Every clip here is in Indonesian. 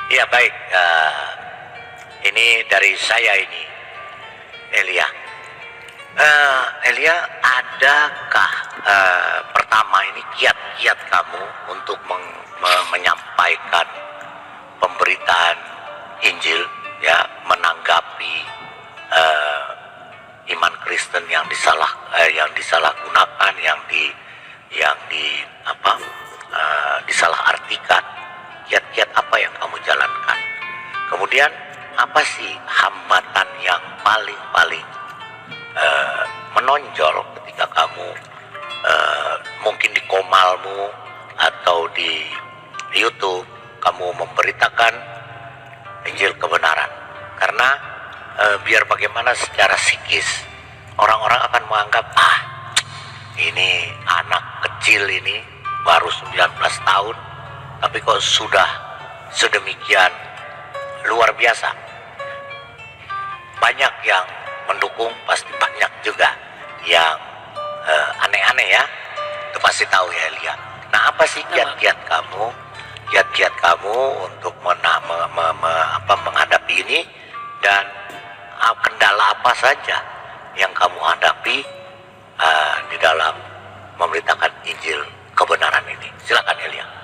Ya baik, ini dari saya ini, Elia. Elia, adakah pertama ini kiat-kiat kamu untuk menyampaikan pemberitaan Injil, ya, menanggapi iman Kristen yang disalahgunakan, disalahartikan? Kiat-kiat apa yang kamu jalankan? Kemudian apa sih hambatan yang paling menonjol ketika kamu mungkin di komalmu atau di YouTube kamu memberitakan Injil kebenaran? Karena biar bagaimana secara psikis orang-orang akan menganggap, ini anak kecil ini baru 19 tahun tapi kok sudah sedemikian luar biasa. Banyak yang mendukung, pasti banyak juga yang aneh-aneh, ya. Itu pasti tahu ya, Elia. Nah, apa sih kiat-kiat kamu untuk menghadapi ini, dan kendala apa saja yang kamu hadapi di dalam memberitakan Injil kebenaran ini? Silakan, Elia.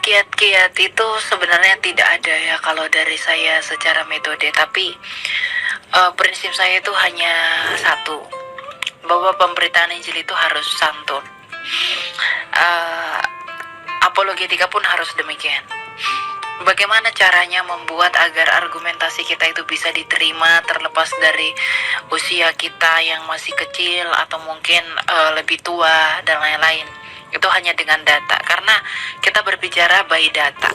Kiat-kiat itu sebenarnya tidak ada ya kalau dari saya secara metode, tapi prinsip saya itu hanya satu, bahwa pemberitaan Injil itu harus santun. Apologetika pun harus demikian. Bagaimana caranya membuat agar argumentasi kita itu bisa diterima terlepas dari usia kita yang masih kecil atau mungkin lebih tua dan lain-lain. Itu hanya dengan data, karena kita berbicara by data.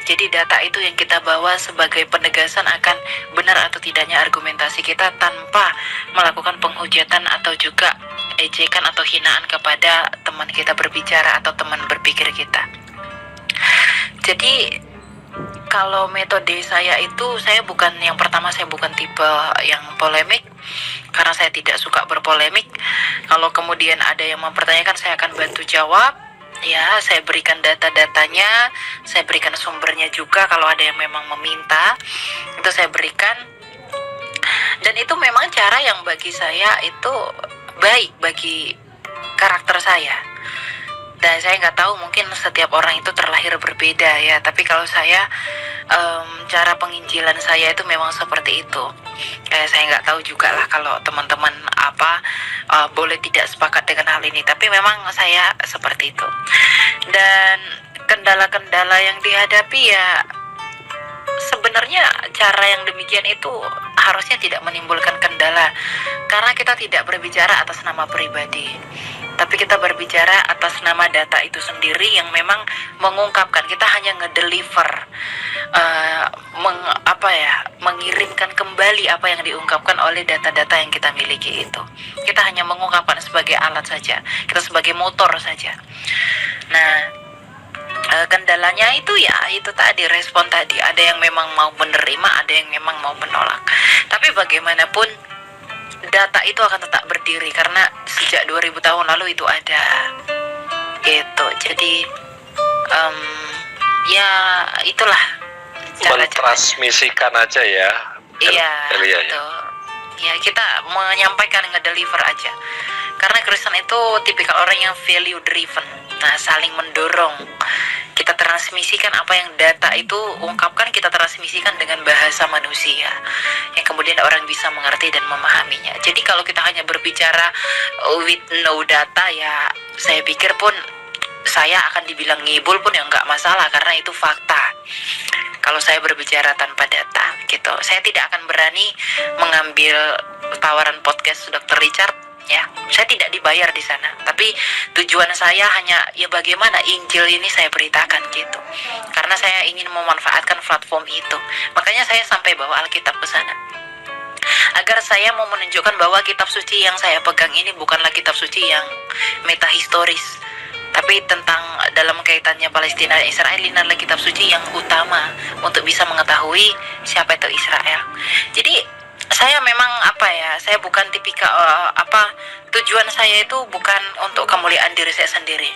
Jadi data itu yang kita bawa sebagai penegasan akan benar atau tidaknya argumentasi kita, tanpa melakukan penghujatan atau juga ejekan atau hinaan kepada teman kita berbicara atau teman berpikir kita. Jadi kalau metode saya itu, saya bukan yang pertama, saya bukan tipe yang polemik, karena saya tidak suka berpolemik. Kalau kemudian ada yang mempertanyakan, saya akan bantu jawab. Ya, saya berikan data-datanya, saya berikan sumbernya juga. Kalau ada yang memang meminta, itu saya berikan. Dan itu memang cara yang bagi saya itu baik bagi karakter saya. Dan saya nggak tahu, mungkin setiap orang itu terlahir berbeda ya. Tapi kalau saya, cara penginjilan saya itu memang seperti itu. Saya nggak tahu juga lah kalau teman-teman boleh tidak sepakat dengan hal ini. Tapi memang saya seperti itu. Dan kendala-kendala yang dihadapi ya, sebenarnya cara yang demikian itu harusnya tidak menimbulkan kendala, karena kita tidak berbicara atas nama pribadi, tapi kita berbicara atas nama data itu sendiri yang memang mengungkapkan. Kita hanya ngedeliver, mengirimkan kembali apa yang diungkapkan oleh data-data yang kita miliki itu. Kita hanya mengungkapkan sebagai alat saja, kita sebagai motor saja. Nah, kendalanya itu ya itu tadi, respon tadi. Ada yang memang mau menerima, ada yang memang mau menolak. Tapi bagaimanapun data itu akan tetap berdiri, karena sejak 2000 tahun lalu itu ada gitu. Jadi ya itulah mentransmisikan aja ya. Iya, Elia, betul. Ya, kita menyampaikan, ngedeliver aja. Karena Kristen itu tipikal orang yang value driven. Nah, saling mendorong. Kita transmisikan apa yang data itu ungkapkan, kita transmisikan dengan bahasa manusia yang kemudian orang bisa mengerti dan memahaminya. Jadi kalau kita hanya berbicara with no data, ya saya pikir pun saya akan dibilang ngibul pun ya nggak masalah, karena itu fakta. Kalau saya berbicara tanpa data gitu, saya tidak akan berani mengambil tawaran podcast Dr. Richard. Ya, saya tidak dibayar di sana, tapi tujuan saya hanya ya bagaimana Injil ini saya beritakan gitu. Karena saya ingin memanfaatkan platform itu, makanya saya sampai bawa Alkitab ke sana, agar saya mau menunjukkan bahwa kitab suci yang saya pegang ini bukanlah kitab suci yang metahistoris, tapi tentang dalam kaitannya Palestina dan Israel. Ini adalah kitab suci yang utama untuk bisa mengetahui siapa itu Israel. Jadi saya memang apa ya, saya bukan tipikal tujuan saya itu bukan untuk kemuliaan diri saya sendiri.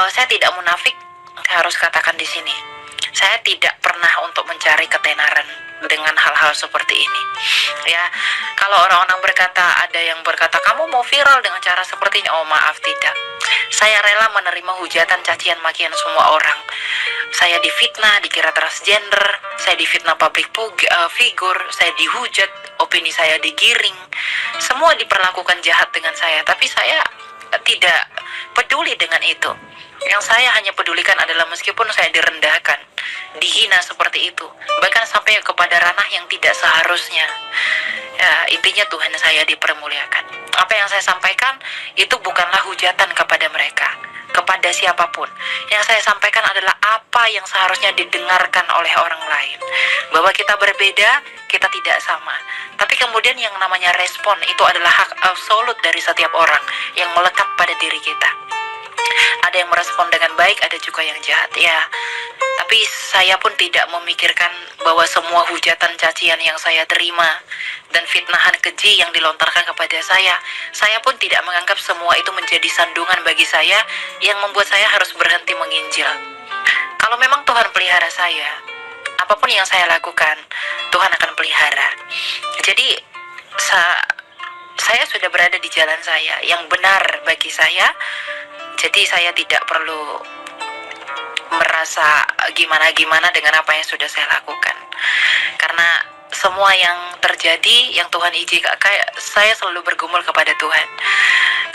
Saya tidak munafik, saya harus katakan di sini. Saya tidak pernah untuk mencari ketenaran dengan hal-hal seperti ini. Ya, kalau orang-orang berkata, ada yang berkata kamu mau viral dengan cara seperti ini, oh maaf tidak. Saya rela menerima hujatan, cacian, makian semua orang. Saya difitnah, dikira transgender, saya difitnah public figure, saya dihujat, opini saya digiring. Semua diperlakukan jahat dengan saya, tapi saya tidak peduli dengan itu. Yang saya hanya pedulikan adalah meskipun saya direndahkan, dihina seperti itu, bahkan sampai kepada ranah yang tidak seharusnya, ya, intinya Tuhan saya dipermuliakan. Apa yang saya sampaikan itu bukanlah hujatan kepada mereka, kepada siapapun. Yang saya sampaikan adalah apa yang seharusnya didengarkan oleh orang lain, bahwa kita berbeda, kita tidak sama. Tapi kemudian yang namanya respon itu adalah hak absolut dari setiap orang yang melekat pada diri kita. Ada yang merespon dengan baik, ada juga yang jahat, ya. Tapi saya pun tidak memikirkan bahwa semua hujatan, cacian yang saya terima dan fitnahan keji yang dilontarkan kepada saya pun tidak menganggap semua itu menjadi sandungan bagi saya yang membuat saya harus berhenti menginjil. Kalau memang Tuhan pelihara saya, apapun yang saya lakukan, Tuhan akan pelihara. Jadi saya sudah berada di jalan saya yang benar bagi saya. Jadi saya tidak perlu merasa gimana-gimana dengan apa yang sudah saya lakukan. Karena semua yang terjadi, yang Tuhan izinkan, saya selalu bergumul kepada Tuhan.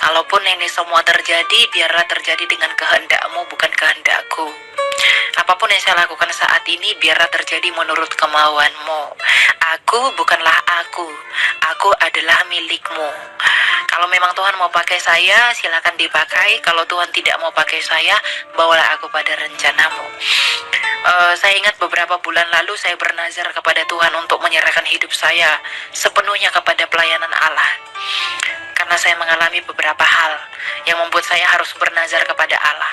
Kalaupun ini semua terjadi, biarlah terjadi dengan kehendak-Mu, bukan kehendak-Ku. Apapun yang saya lakukan saat ini, biarlah terjadi menurut kemauan-Mu. Aku bukanlah aku adalah milik-Mu. Kalau memang Tuhan mau pakai saya, silakan dipakai. Kalau Tuhan tidak mau pakai saya, bawalah aku pada rencana-Mu. Saya ingat beberapa bulan lalu saya bernazar kepada Tuhan untuk menyerahkan hidup saya sepenuhnya kepada pelayanan Allah. Karena saya mengalami beberapa hal yang membuat saya harus bernazar kepada Allah.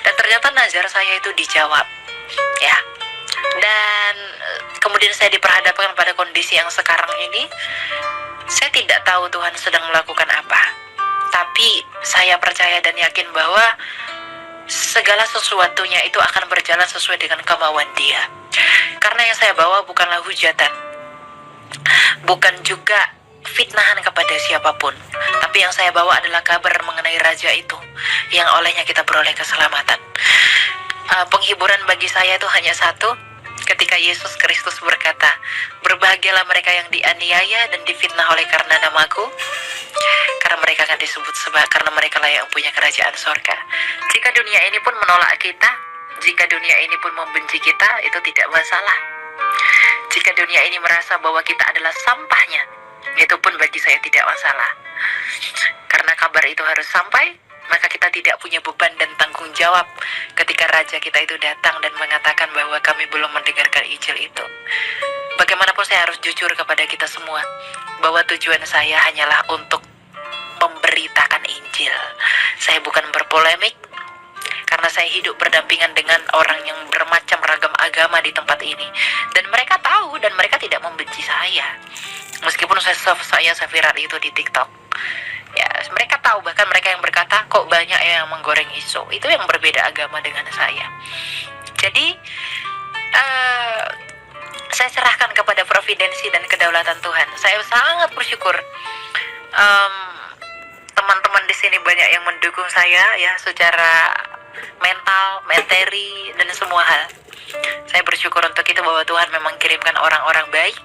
Dan ternyata nazar saya itu dijawab. Ya. Dan kemudian saya diperhadapkan pada kondisi yang sekarang ini. Saya tidak tahu Tuhan sedang melakukan apa. Tapi saya percaya dan yakin bahwa segala sesuatunya itu akan berjalan sesuai dengan kemauan Dia. Karena yang saya bawa bukanlah hujatan, bukan juga fitnahan kepada siapapun, tapi yang saya bawa adalah kabar mengenai Raja itu, yang olehnya kita beroleh keselamatan. Penghiburan bagi saya itu hanya satu, ketika Yesus Kristus berkata, berbahagialah mereka yang dianiaya dan difitnah oleh karena namaku, karena mereka akan disebut karena mereka lah yang punya kerajaan sorga. Jika dunia ini pun menolak kita, jika dunia ini pun membenci kita, itu tidak masalah. Jika dunia ini merasa bahwa kita adalah sampahnya, itu pun bagi saya tidak masalah. Karena kabar itu harus sampai, maka kita tidak punya beban dan tanggung jawab ketika Raja kita itu datang dan mengatakan bahwa kami belum mendengarkan Injil itu. Bagaimanapun saya harus jujur kepada kita semua, bahwa tujuan saya hanyalah untuk memberitakan Injil. Saya bukan berpolemik, karena saya hidup berdampingan dengan orang yang bermacam ragam agama di tempat ini. Dan mereka tahu dan mereka tidak membenci saya. Meskipun saya viral itu di TikTok. Ya, mereka tahu, bahkan mereka yang berkata, kok banyak yang menggoreng isu. Itu yang berbeda agama dengan saya. Jadi, saya serahkan kepada providensi dan kedaulatan Tuhan. Saya sangat bersyukur. Teman-teman di sini banyak yang mendukung saya, ya, secara mental, materi, dan semua hal. Saya bersyukur untuk itu, bahwa Tuhan memang kirimkan orang-orang baik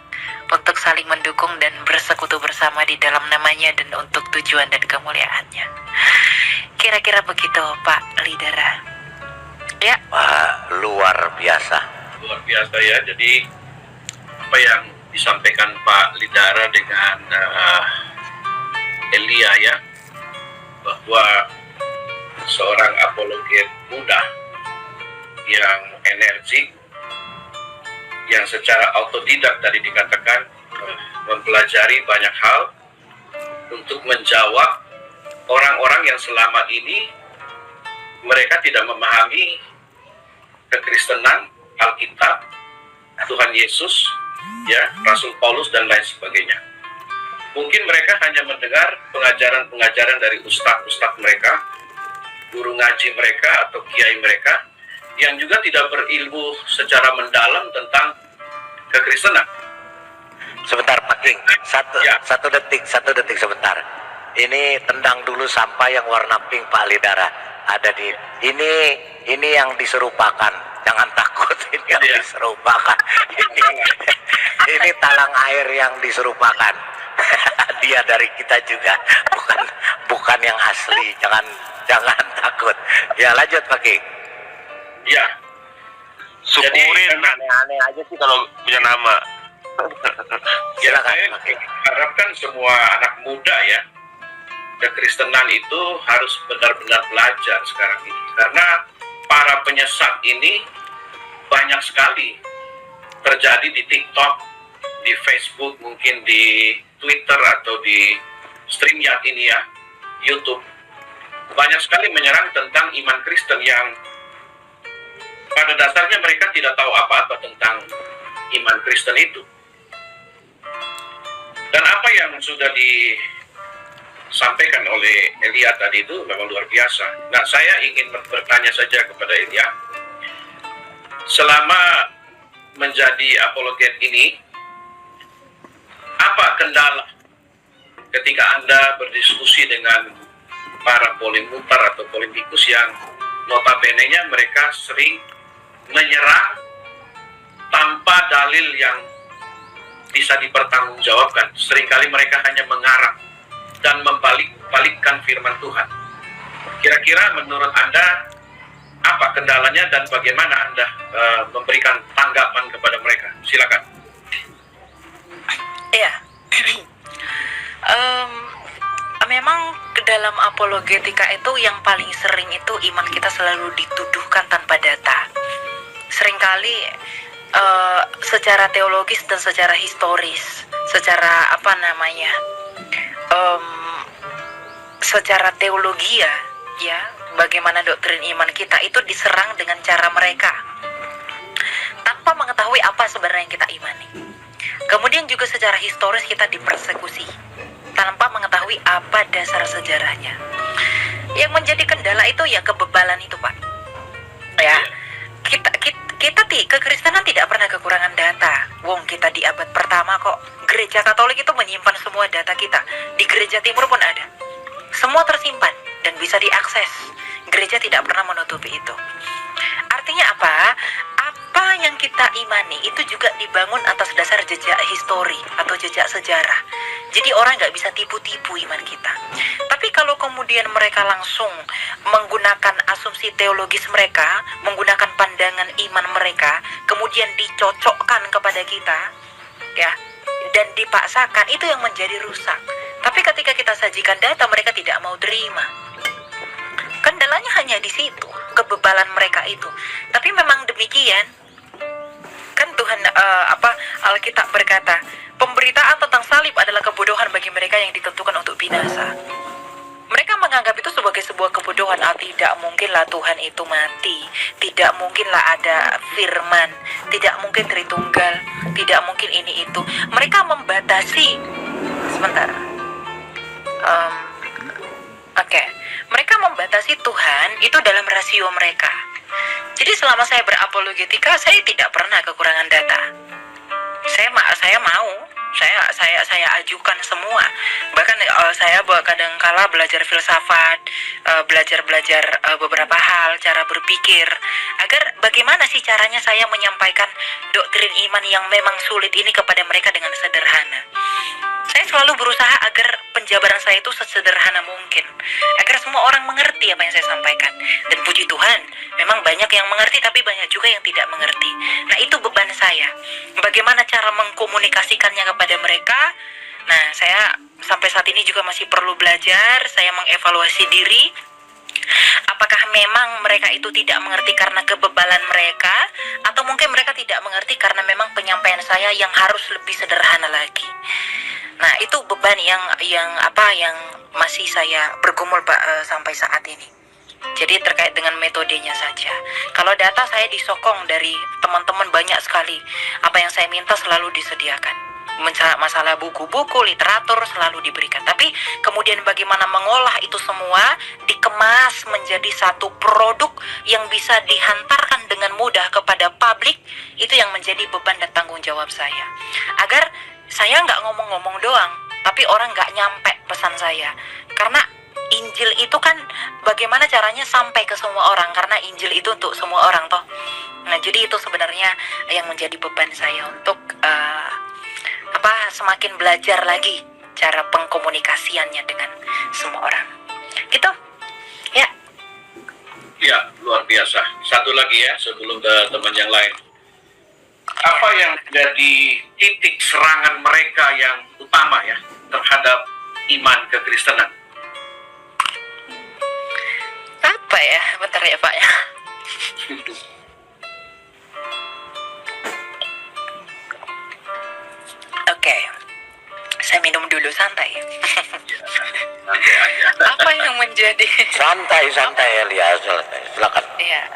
untuk saling mendukung dan bersekutu bersama di dalam namanya dan untuk tujuan dan kemuliaannya. Kira-kira begitu, Pak Lidera. Ya. Wah, luar biasa. Luar biasa ya. Jadi apa yang disampaikan Pak Lidara dengan Elia ya, bahwa seorang apologet muda yang energik, yang secara autodidak tadi dikatakan mempelajari banyak hal untuk menjawab orang-orang yang selama ini mereka tidak memahami kekristenan, Alkitab, Tuhan Yesus, ya, Rasul Paulus dan lain sebagainya. Mungkin mereka hanya mendengar pengajaran-pengajaran dari ustadz-ustadz mereka, guru ngaji mereka atau kiai mereka, yang juga tidak berilmu secara mendalam tentang kekristenan. Sebentar Pak King, Ya. satu detik sebentar. Ini tendang dulu sampah yang warna pink Pak Lidara. Ada di ini yang diserupakan. Jangan takut, ini yang Iya. diserupakan. Ini talang air yang diserupakan. Dia dari kita juga, bukan yang asli. Jangan takut. Ya lanjut Pak King. Ya, Syukurin, Jadi, aneh-aneh aja sih kalau punya nama. ya Silakan, saya Pak King. harapkan semua anak muda ya, kekristenan itu harus benar-benar belajar sekarang ini. Karena para penyesat ini banyak sekali terjadi di TikTok, di Facebook, mungkin di Twitter atau di StreamYard ini ya, YouTube. Banyak sekali menyerang tentang iman Kristen yang pada dasarnya mereka tidak tahu apa-apa tentang iman Kristen itu. Dan apa yang sudah disampaikan oleh Elia tadi itu memang luar biasa. Nah, saya ingin bertanya saja kepada Elia, selama menjadi apologet ini, apa kendala ketika Anda berdiskusi dengan para polemikus atau polemikus yang notabene-nya mereka sering menyerang tanpa dalil yang bisa dipertanggungjawabkan. Seringkali mereka hanya mengarang dan membalikkan firman Tuhan. Kira-kira menurut Anda apa kendalanya dan bagaimana Anda memberikan tanggapan kepada mereka? Silakan. Iya. Memang dalam apologetika itu yang paling sering itu iman kita selalu dituduhkan tanpa data. Seringkali secara teologis dan secara historis, secara secara teologi ya, bagaimana doktrin iman kita itu diserang dengan cara mereka tanpa mengetahui apa sebenarnya yang kita imani. Kemudian juga secara historis kita dipersekusi tanpa mengetahui apa dasar sejarahnya. Yang menjadi kendala itu ya kebebalan itu, Pak. Ya, kita kekristenan tidak pernah kekurangan data. Wong kita di abad pertama kok. Gereja Katolik itu menyimpan semua data kita. Di Gereja Timur pun ada. Semua tersimpan dan bisa diakses. Gereja tidak pernah menutupi itu. Artinya apa? Apa yang kita imani itu juga dibangun atas dasar jejak histori atau jejak sejarah. Jadi orang nggak bisa tipu-tipu iman kita. Tapi kalau kemudian mereka langsung menggunakan asumsi teologis mereka, menggunakan pandangan iman mereka, kemudian dicocokkan kepada kita, ya, dan dipaksakan, itu yang menjadi rusak. Tapi ketika kita sajikan data, mereka tidak mau terima. Kendalanya hanya di situ, kebebalan mereka itu. Tapi memang demikian. Kan Tuhan Alkitab berkata, pemberitaan tentang salib adalah kebodohan bagi mereka yang ditentukan untuk binasa. Mereka menganggap itu sebagai sebuah kebodohan. Tidak mungkinlah Tuhan itu mati, tidak mungkinlah ada firman, tidak mungkin Tritunggal, tidak mungkin ini itu. Mereka membatasi. Sebentar. Mereka membatasi Tuhan itu dalam rasio mereka. Jadi selama saya berapologetika, saya tidak pernah kekurangan data. Saya ajukan semua. Bahkan saya kadang-kala belajar filsafat, belajar beberapa hal, cara berpikir, agar bagaimana sih caranya saya menyampaikan doktrin iman yang memang sulit ini kepada mereka dengan sederhana. Saya selalu berusaha agar penjabaran saya itu sesederhana mungkin, agar semua orang mengerti apa yang saya sampaikan. Dan puji Tuhan, memang banyak yang mengerti, tapi banyak juga yang tidak mengerti. Nah, itu beban saya. Bagaimana cara mengkomunikasikannya kepada mereka? Nah, saya sampai saat ini juga masih perlu belajar. Saya mengevaluasi diri. Apakah memang mereka itu tidak mengerti karena kebebalan mereka, atau mungkin mereka tidak mengerti karena memang penyampaian saya yang harus lebih sederhana lagi. Nah, itu beban yang masih saya bergumul, Pak, sampai saat ini. Jadi terkait dengan metodenya saja. Kalau data saya disokong dari teman-teman banyak sekali. Apa yang saya minta selalu disediakan. Masalah buku-buku, literatur selalu diberikan. Tapi kemudian bagaimana mengolah itu semua, dikemas menjadi satu produk yang bisa dihantarkan dengan mudah kepada publik, itu yang menjadi beban dan tanggung jawab saya. Agar saya nggak ngomong-ngomong doang, tapi orang nggak nyampe pesan saya. Karena Injil itu kan bagaimana caranya sampai ke semua orang, karena Injil itu untuk semua orang toh. Nah, jadi itu sebenarnya yang menjadi beban saya untuk semakin belajar lagi cara pengkomunikasiannya dengan semua orang. Gitu. Ya. Ya, luar biasa. Satu lagi ya, sebelum ke teman yang lain. Apa yang jadi titik serangan mereka yang utama ya terhadap iman kekristenan? Apa ya? Bentar ya Pak ya. Oke. Saya minum dulu, santai. Nanti aja. Apa yang menjadi Santai Elias, silakan. Iya.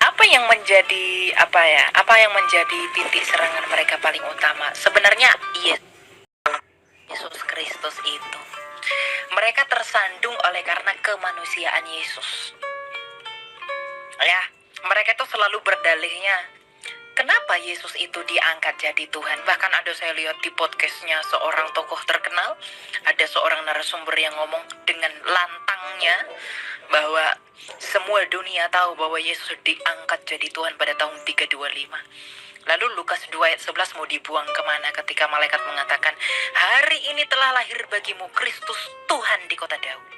Apa yang menjadi Apa yang menjadi titik serangan mereka paling utama? Sebenarnya Yesus Kristus itu. Mereka tersandung oleh karena kemanusiaan Yesus. Ya, mereka itu selalu berdalihnya, kenapa Yesus itu diangkat jadi Tuhan? Bahkan ada saya lihat di podcastnya seorang tokoh terkenal, ada seorang narasumber yang ngomong dengan lantangnya bahwa semua dunia tahu bahwa Yesus diangkat jadi Tuhan pada tahun 325. Lalu Lukas 2 ayat 11 mau dibuang kemana ketika malaikat mengatakan, hari ini telah lahir bagimu Kristus Tuhan di kota Daud.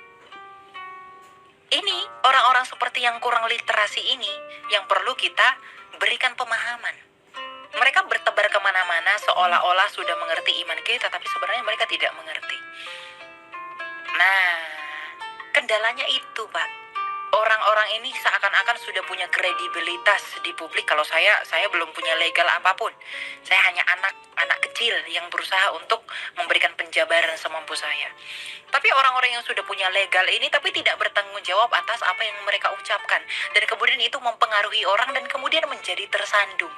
Ini orang-orang seperti yang kurang literasi ini yang perlu kita berikan pemahaman. Mereka bertebar kemana-mana seolah-olah sudah mengerti iman kita, tapi sebenarnya mereka tidak mengerti. Nah, kendalanya itu Pak. Orang-orang ini seakan-akan sudah punya kredibilitas di publik. Kalau saya belum punya legal apapun. Saya hanya anak kecil yang berusaha untuk memberikan penjabaran semampu saya. Tapi orang-orang yang sudah punya legal ini tapi tidak bertanggung jawab atas apa yang mereka ucapkan. Dan kemudian itu mempengaruhi orang dan kemudian menjadi tersandung.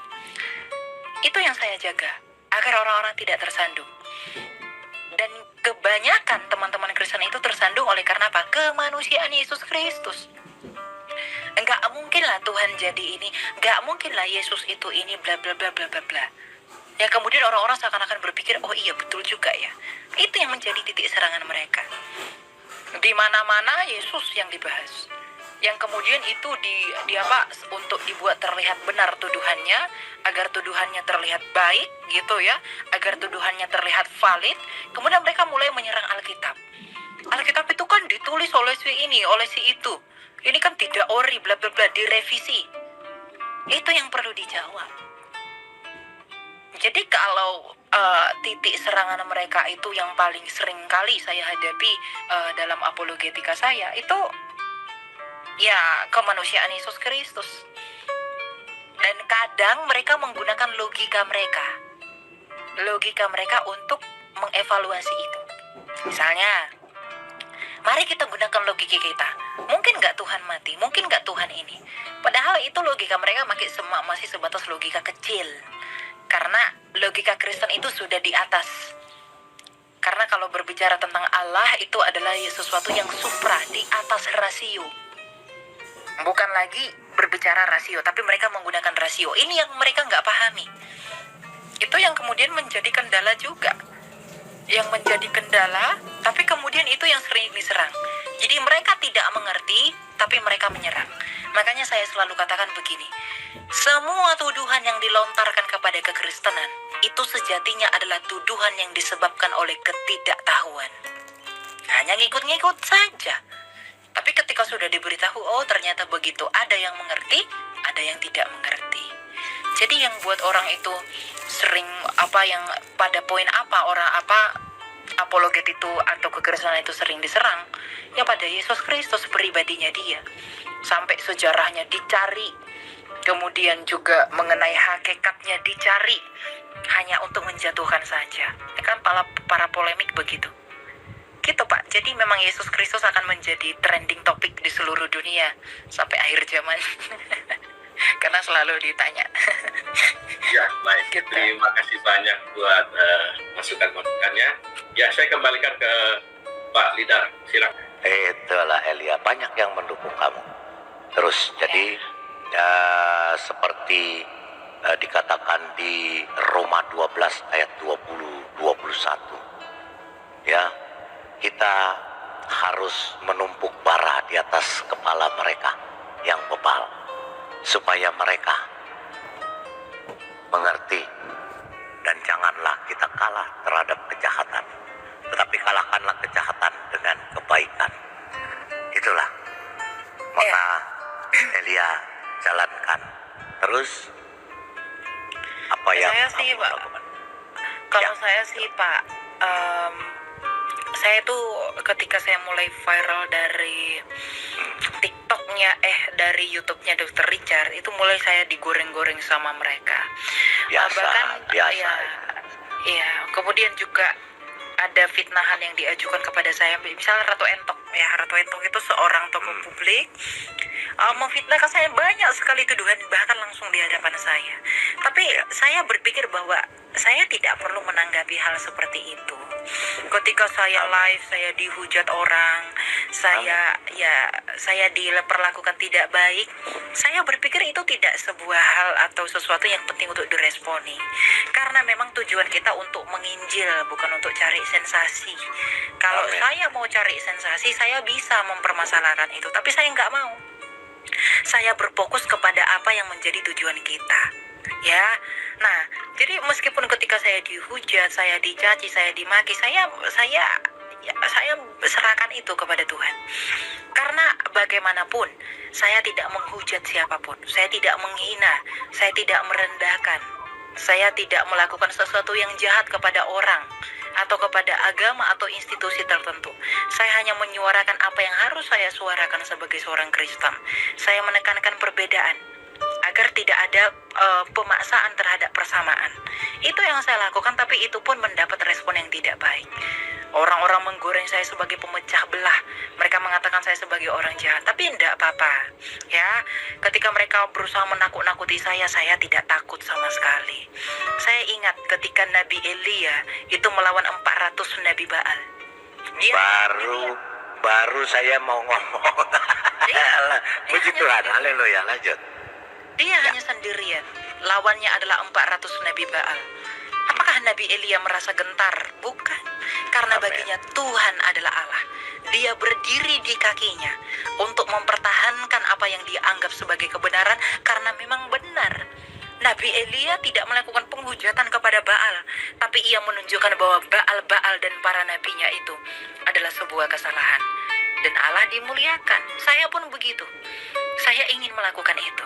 Itu yang saya jaga, agar orang-orang tidak tersandung. Dan kebanyakan teman-teman Kristen itu tersandung oleh karena apa? Kemanusiaan Yesus Kristus. Enggak mungkin lah Tuhan jadi ini, enggak mungkin lah Yesus itu ini, bla bla bla bla bla bla. Yang kemudian orang-orang seakan-akan berpikir, oh iya betul juga ya. Itu yang menjadi titik serangan mereka. Di mana-mana Yesus yang dibahas. Yang kemudian itu untuk dibuat terlihat benar tuduhannya, agar tuduhannya terlihat baik gitu ya, agar tuduhannya terlihat valid. Kemudian mereka mulai menyerang Alkitab. Alkitab itu kan ditulis oleh si ini, oleh si itu. Ini kan tidak ori, bla bla bla, direvisi. Itu yang perlu dijawab. Jadi kalau titik serangan mereka itu yang paling sering kali saya hadapi dalam apologetika saya, itu ya kemanusiaan Yesus Kristus. Dan kadang mereka menggunakan logika mereka untuk mengevaluasi itu. Misalnya, mari kita gunakan logika kita. Mungkin nggak Tuhan mati, mungkin nggak Tuhan ini. Padahal itu logika mereka masih sebatas logika kecil. Karena logika Kristen itu sudah di atas. Karena kalau berbicara tentang Allah itu adalah sesuatu yang supra, di atas rasio. Bukan lagi berbicara rasio, tapi mereka menggunakan rasio. Ini yang mereka nggak pahami. Itu yang kemudian menjadi kendala juga. Yang menjadi kendala, tapi kemudian itu yang sering diserang. Jadi mereka tidak mengerti, tapi mereka menyerang. Makanya saya selalu katakan begini, semua tuduhan yang dilontarkan kepada kekristenan, itu sejatinya adalah tuduhan yang disebabkan oleh ketidaktahuan. Hanya ngikut-ngikut saja. Tapi ketika sudah diberitahu, oh ternyata begitu, ada yang mengerti, ada yang tidak mengerti. Jadi yang buat orang itu sering yang pada poin apologet itu atau kekristenan itu sering diserang, ya pada Yesus Kristus pribadinya dia. Sampai sejarahnya dicari, kemudian juga mengenai hakikatnya dicari, hanya untuk menjatuhkan saja. Ya kan para polemik begitu. Gitu Pak, jadi memang Yesus Kristus akan menjadi trending topik di seluruh dunia sampai akhir zaman. Karena selalu ditanya. Ya, baik. Gitu. Terima kasih banyak buat masukan-masukannya. Ya, saya kembalikan ke Pak Lidar. Silakan. Itulah Elia, banyak yang mendukung kamu. Terus jadi ya, seperti dikatakan di Roma 12 ayat 20-21. Ya, kita harus menumpuk bara di atas kepala mereka yang bebal, supaya mereka mengerti, dan janganlah kita kalah terhadap kejahatan, tetapi kalahkanlah kejahatan dengan kebaikan. Itulah maka Elia jalankan terus apa yang Saya sih, kamu Pak, lakukan. kalau Ya. saya sih Pak, saya tuh ketika saya mulai viral dari TikToknya, dari YouTube-nya Dr. Richard, itu mulai saya digoreng-goreng sama mereka. Biasa, biasa. Ya, kemudian juga ada fitnahan yang diajukan kepada saya, misalnya Ratu Entok. Ya, Ratu Entok itu seorang tokoh publik, memfitnahkan saya, banyak sekali tuduhan, bahkan langsung di hadapan saya. Tapi saya berpikir bahwa saya tidak perlu menanggapi hal seperti itu. Ketika saya live, saya dihujat orang, saya diperlakukan tidak baik. Saya berpikir itu tidak sebuah hal atau sesuatu yang penting untuk diresponi. Karena memang tujuan kita untuk menginjil, bukan untuk cari sensasi. Kalau Amin. saya mau cari sensasi, saya bisa mempermasalahkan itu. Tapi saya nggak mau. Saya berfokus kepada apa yang menjadi tujuan kita. Ya, nah, jadi meskipun ketika saya dihujat, saya dicaci, saya dimaki, saya serahkan itu kepada Tuhan. Karena bagaimanapun, saya tidak menghujat siapapun, saya tidak menghina, saya tidak merendahkan, saya tidak melakukan sesuatu yang jahat kepada orang atau kepada agama atau institusi tertentu. Saya hanya menyuarakan apa yang harus saya suarakan sebagai seorang Kristen. Saya menekankan perbedaan agar tidak ada pemaksaan terhadap persamaan. Itu yang saya lakukan, tapi itu pun mendapat respon yang tidak baik. Orang-orang menggoreng saya sebagai pemecah belah. Mereka mengatakan saya sebagai orang jahat. Tapi tidak apa-apa. Ya, ketika mereka berusaha menakut-nakuti saya tidak takut sama sekali. Saya ingat ketika Nabi Elia itu melawan 400 Nabi Baal. Baru saya mau ngomong. Puji Tuhan, haleluya, lanjut. Dia hanya sendirian. Lawannya adalah 400 Nabi Baal. Apakah Nabi Elia merasa gentar? Bukan. Karena Amin. baginya Tuhan adalah Allah. Dia berdiri di kakinya untuk mempertahankan apa yang dia anggap sebagai kebenaran, karena memang benar. Nabi Elia tidak melakukan penghujatan kepada Baal, tapi ia menunjukkan bahwa Baal dan para nabinya itu adalah sebuah kesalahan. Dan Allah dimuliakan. Saya pun begitu. Saya ingin melakukan itu.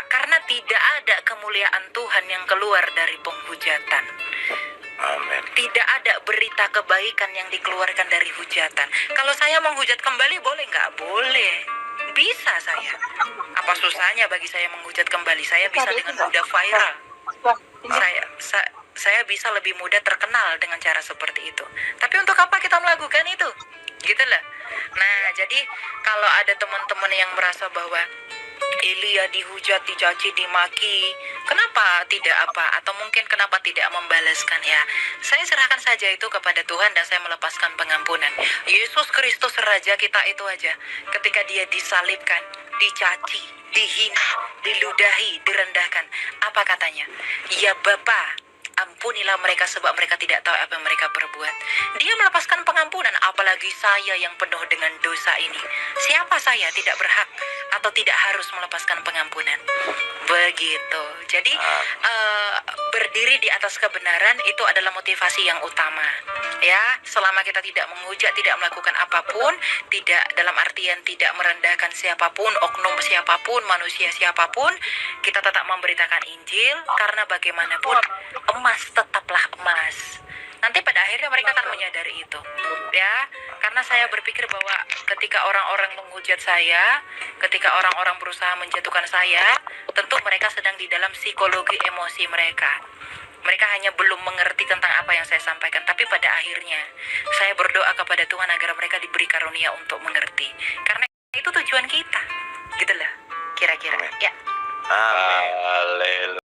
Karena tidak ada kemuliaan Tuhan yang keluar dari penghujatan. Amin. Tidak ada berita kebaikan yang dikeluarkan dari hujatan. Kalau saya menghujat kembali, boleh nggak? Boleh. Bisa saya. Apa susahnya bagi saya menghujat kembali? Saya bisa dengan mudah viral. Saya bisa lebih mudah terkenal dengan cara seperti itu. Tapi untuk apa kita melakukan itu? Gitu lah. Nah, jadi kalau ada teman-teman yang merasa bahwa Elia dihujat, dicaci, dimaki, kenapa tidak apa? Atau mungkin kenapa tidak membalaskan, ya? Saya serahkan saja itu kepada Tuhan dan saya melepaskan pengampunan. Yesus Kristus Raja kita itu aja, ketika dia disalibkan, dicaci, dihina, diludahi, direndahkan, apa katanya? Ya Bapa, ampunilah mereka sebab mereka tidak tahu apa yang mereka perbuat. Dia melepaskan pengampunan, apalagi saya yang penuh dengan dosa ini. Siapa saya tidak berhak atau tidak harus melepaskan pengampunan? Begitu. Jadi berdiri di atas kebenaran itu adalah motivasi yang utama. Ya, selama kita tidak menghujat, tidak melakukan apapun, tidak dalam artian tidak merendahkan siapapun, oknum siapapun, manusia siapapun, kita tetap memberitakan Injil, karena bagaimanapun emas tetaplah emas. Nanti pada akhirnya mereka akan menyadari itu, ya. Karena saya berpikir bahwa ketika orang-orang menghujat saya, ketika orang-orang berusaha menjatuhkan saya, tentu mereka sedang di dalam psikologi emosi mereka. Mereka hanya belum mengerti tentang apa yang saya sampaikan, tapi pada akhirnya saya berdoa kepada Tuhan agar mereka diberi karunia untuk mengerti. Karena itu tujuan kita, gitu loh. Kira-kira. Amin. Ya. Amin. Haleluya.